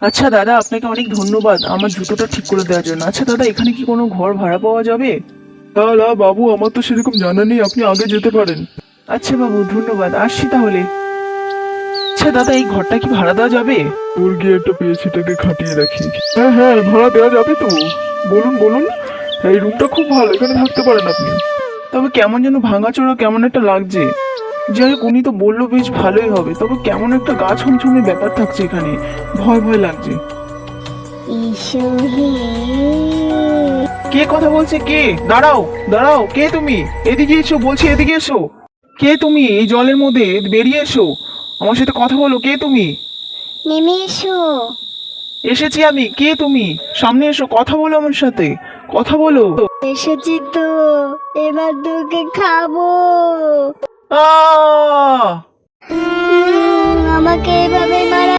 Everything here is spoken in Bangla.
আচ্ছা দাদা, আপনাকে অনেক ধন্যবাদ আমার জুতোটা ঠিক করে দেওয়ার জন্য। আচ্ছা দাদা, এখানে কি কোনো ঘর ভাড়া পাওয়া যাবে? না না বাবু, আমার তো সেরকম জানা নেই, আপনি আগে যেতে পারেন। আচ্ছা বাবু, ধন্যবাদ, আসছি তাহলে। আচ্ছা দাদা, এই ঘরটা কি ভাড়া দেওয়া যাবে? তোর গিয়ে একটা পেয়েছিটাকে খাটিয়ে রাখি। হ্যাঁ হ্যাঁ, ভাড়া দেওয়া যাবে তো। বলুন বলুন। এই রুমটা খুব ভালো, এখানে থাকতে পারেন আপনি। তবে কেমন যেন ভাঙাচোরা কেমন একটা লাগছে। যাই হোক, উনি তো বললো বেশ ভালোই হবে, তবে কেমন একটা গা ছমছমে ব্যাপার থাকছে এখানে। ভয় ভয় লাগছে। এসো হে। কে কথা বলছে? কে? দাঁড়াও দাঁড়াও, কে তুমি? এদিকে এসো বলছি, এদিকে এসো। কে তুমি? এই জলের মধ্যে বেরিয়ে এসো, আমার সাথে কথা বলো। কে তুমি? নেমে এসো। এসেছি আমি। কে তুমি? সামনে এসো, কথা বলো আমার সাথে, কথা বলো। এসেছি তো, এবার তোকে খাবো। আহ আমাকে এভাবে মারা